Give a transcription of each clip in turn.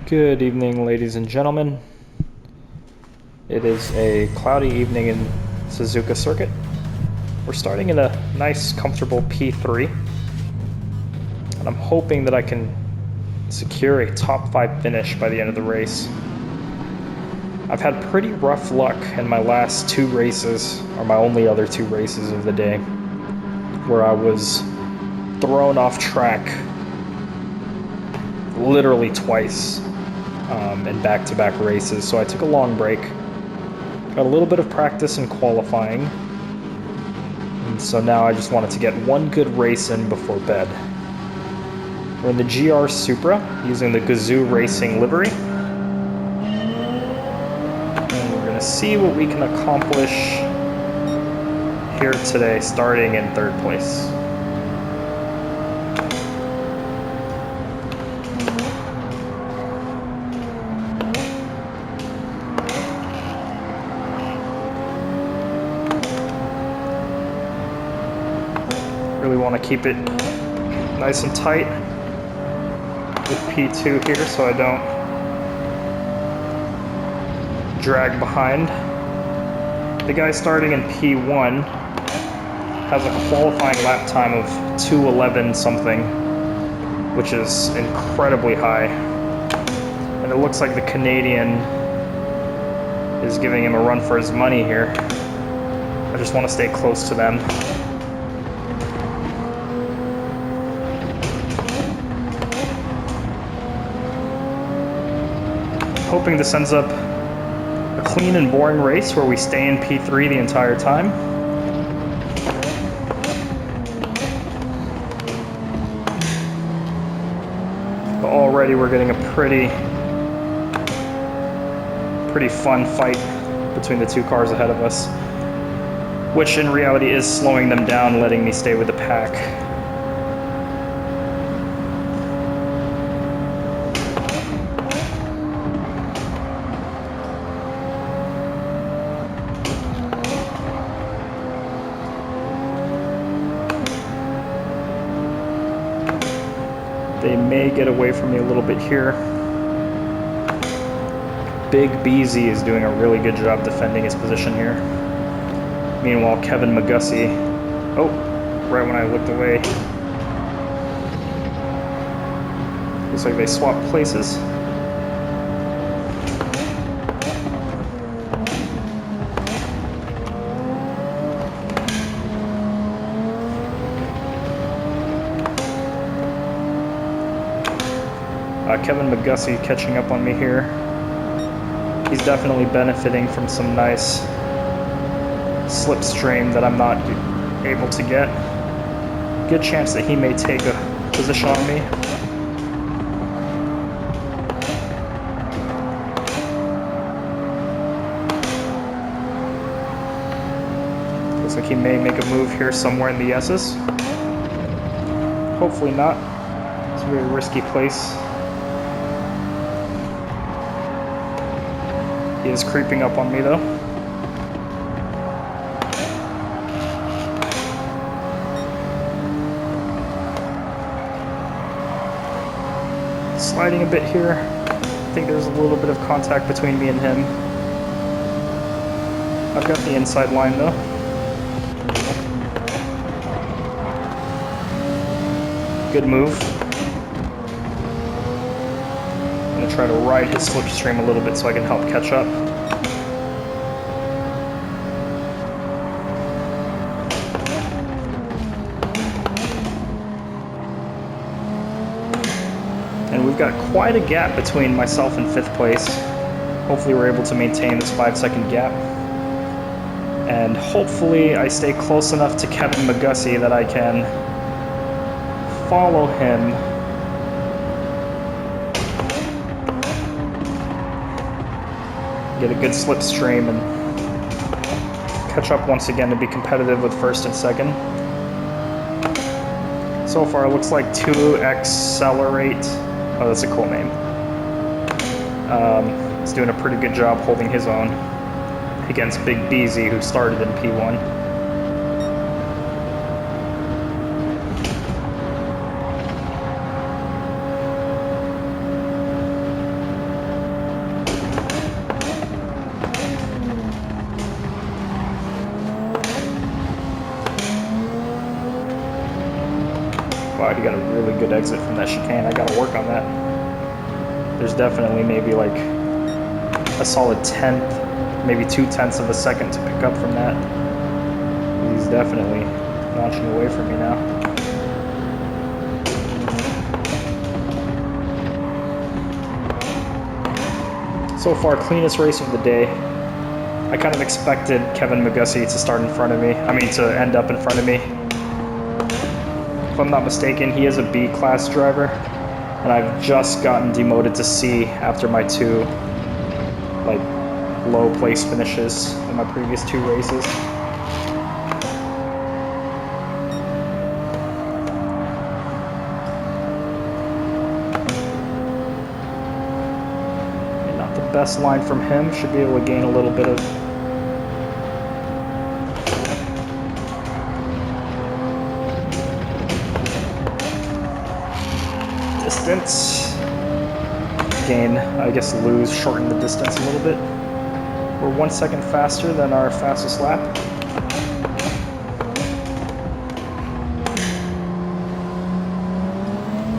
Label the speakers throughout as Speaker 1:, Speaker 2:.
Speaker 1: Good evening, ladies and gentlemen. It is a cloudy evening in Suzuka Circuit. We're starting in a nice, comfortable P3, and I'm hoping that I can secure a top 5 finish by the end of the race. I've had pretty rough luck in my last 2 races, or my only other 2 races of the day, where I was thrown off track literally twice in back-to-back races. So I took a long break, got a little bit of practice in qualifying, and so now I just wanted to get one good race in before bed. We're in the GR Supra using the Gazoo Racing livery, and we're going to see what we can accomplish here today, starting in 3rd place. Really want to keep it nice and tight with P2 here so I don't drag behind. The guy starting in P1 has a qualifying lap time of 2:11 something, which is incredibly high. And it looks like the Canadian is giving him a run for his money here. I just want to stay close to them. Hoping this ends up a clean and boring race where we stay in P3 the entire time. But already we're getting a pretty fun fight between the 2 cars ahead of us, which in reality is slowing them down, letting me stay with the pack. They may get away from me a little bit here. Big BZ is doing a really good job defending his position here. Meanwhile, Kevin Magussie, oh, right when I looked away. Looks like they swapped places. Kevin Magussie catching up on me here. He's definitely benefiting from some nice slipstream that I'm not able to get. Good chance that he may take a position on me. Looks like he may make a move here somewhere in the S's. Hopefully not. It's a very risky place. He is creeping up on me though. Sliding a bit here. I think there's a little bit of contact between me and him. I've got the inside line though. Good move. Try to ride his slipstream a little bit so I can help catch up. And we've got quite a gap between myself and 5th place. Hopefully we're able to maintain this 5-second gap. And hopefully I stay close enough to Kevin Magussie that I can follow him . Get a good slipstream and catch up once again to be competitive with 1st and 2nd. So far it looks like 2Accelerate. Oh, that's a cool name. He's doing a pretty good job holding his own against Big BZ, who started in P1. Wow, he got a really good exit from that chicane. I gotta work on that. There's definitely maybe like a solid tenth, maybe 2/10 of a second to pick up from that. He's definitely launching away from me now. So far, cleanest race of the day. I kind of expected Kevin Magussie to start in front of me. I mean, to end up in front of me. If I'm not mistaken, he is a B-class driver, and I've just gotten demoted to C after my two, like, low place finishes in my previous two races. Not the best line from him. Should be able to gain a little bit of distance. Gain, I guess lose, shorten the distance a little bit. We're 1 second faster than our fastest lap.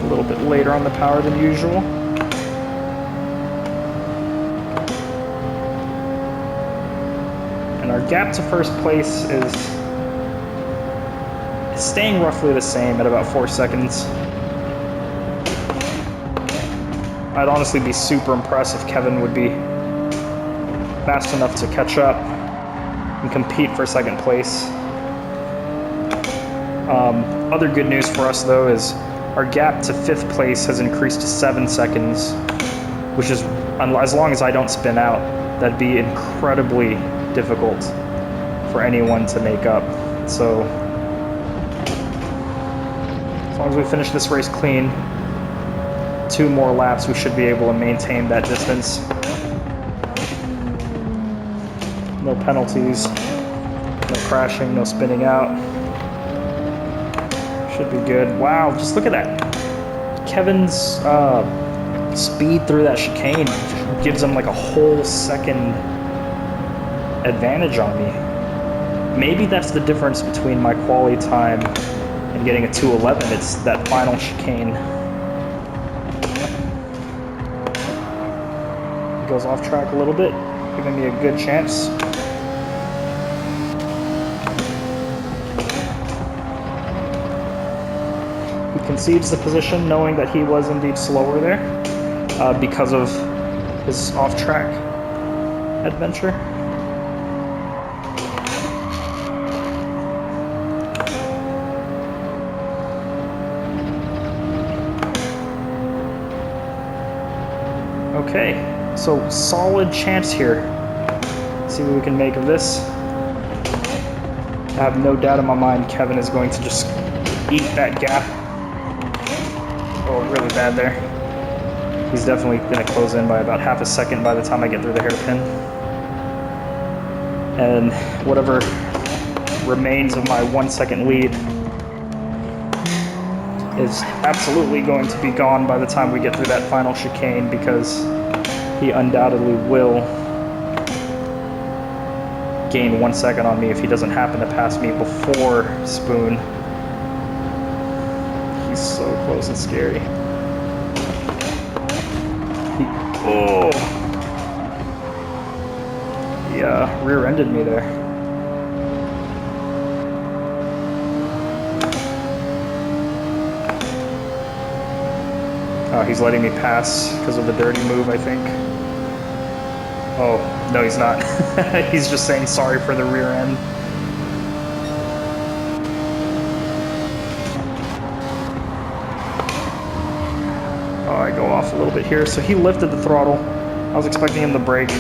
Speaker 1: A little bit later on the power than usual. And our gap to first place is staying roughly the same at about 4 seconds. I'd honestly be super impressed if Kevin would be fast enough to catch up and compete for second place. Other good news for us, though, is our gap to 5th place has increased to 7 seconds, which is, as long as I don't spin out, that'd be incredibly difficult for anyone to make up. So, as long as we finish this race clean, 2 more laps, we should be able to maintain that distance. No penalties, no crashing, no spinning out. Should be good. Wow, just look at that. Kevin's speed through that chicane gives him like a whole second advantage on me. Maybe that's the difference between my quali time and getting a 2:11. It's that final chicane. Goes off track a little bit, giving me a good chance. He concedes the position knowing that he was indeed slower there because of his off-track adventure. Okay. So, solid chance here. See what we can make of this. I have no doubt in my mind Kevin is going to just eat that gap. Oh, really bad there. He's definitely going to close in by about half a second by the time I get through the hairpin. And whatever remains of my 1 second lead is absolutely going to be gone by the time we get through that final chicane, because he undoubtedly will gain 1 second on me if he doesn't happen to pass me before Spoon. He's so close and scary. Oh! He rear-ended me there. Oh, he's letting me pass because of the dirty move, I think. Oh, no, he's not. He's just saying sorry for the rear end. Oh, I go off a little bit here. So he lifted the throttle. I was expecting him to brake.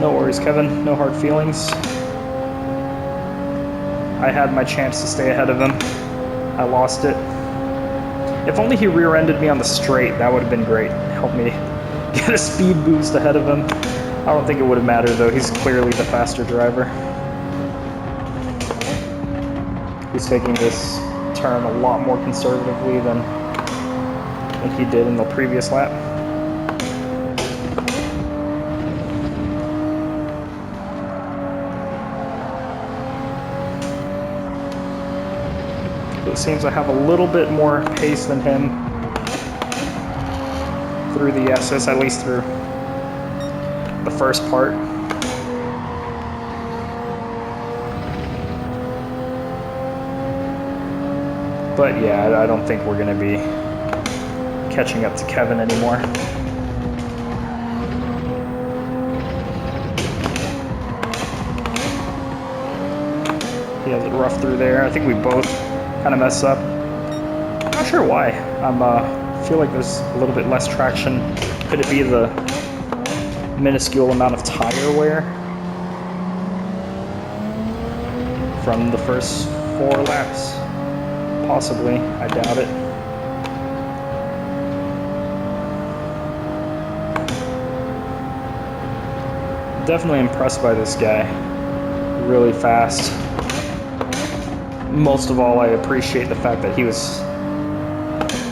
Speaker 1: No worries, Kevin. No hard feelings. I had my chance to stay ahead of him. I lost it. If only he rear-ended me on the straight, that would have been great. Help me get a speed boost ahead of him. I don't think it would have mattered, though. He's clearly the faster driver. He's taking this turn a lot more conservatively than he did in the previous lap. seems I have a little bit more pace than him through the S's, at least through the first part. But yeah, I don't think we're going to be catching up to Kevin anymore. He has it rough through there. I think we both kind of mess up. Not sure why. I feel like there's a little bit less traction. Could it be the minuscule amount of tire wear from the first 4 laps? Possibly. I doubt it. Definitely impressed by this guy. Really fast. Most of all, I appreciate the fact that he was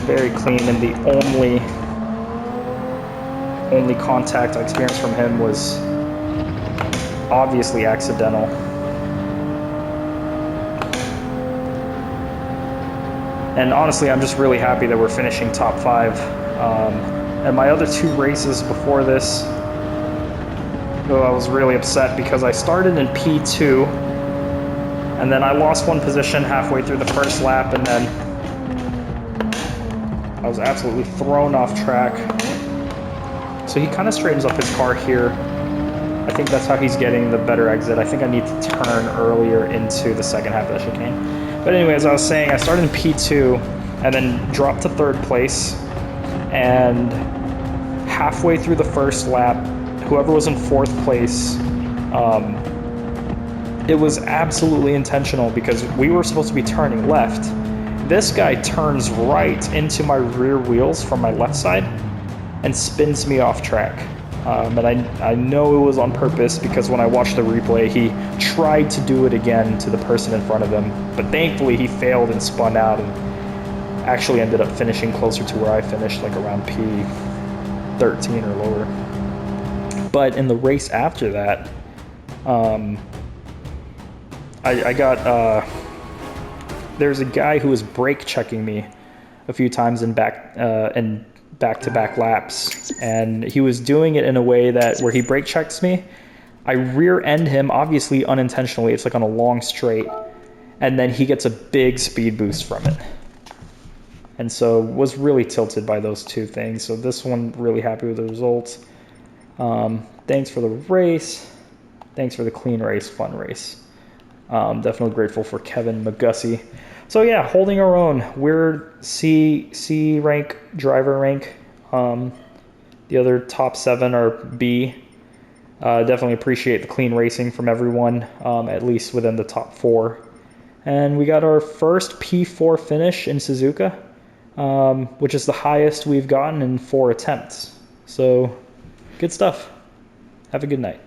Speaker 1: very clean, and the only contact I experienced from him was obviously accidental. And honestly, I'm just really happy that we're finishing top 5. And my other 2 races before this, I was really upset because I started in P2, and then I lost 1 position halfway through the first lap, and then I was absolutely thrown off track. So he kind of straightens up his car here. I think that's how he's getting the better exit. I think I need to turn earlier into the second half of the chicane. But anyway, as I was saying, I started in P2 and then dropped to 3rd place. And halfway through the first lap, whoever was in 4th place, it was absolutely intentional because we were supposed to be turning left. This guy turns right into my rear wheels from my left side and spins me off track. And I know it was on purpose because when I watched the replay, he tried to do it again to the person in front of him. But thankfully, he failed and spun out and actually ended up finishing closer to where I finished, like around P13 or lower. But in the race after that, I got... there's a guy who was brake checking me a few times in back-to-back laps, and he was doing it in a way that where he brake checks me, I rear end him, obviously unintentionally. It's like on a long straight, and then he gets a big speed boost from it, and so was really tilted by those 2 things. So this one, really happy with the results. Thanks for the race. Thanks for the clean race, fun race. Definitely grateful for Kevin McGussy. So yeah, holding our own. We're C rank, driver rank. The other top 7 are B. Definitely appreciate the clean racing from everyone, at least within the top 4. And we got our first P4 finish in Suzuka, which is the highest we've gotten in 4 attempts. So good stuff. Have a good night.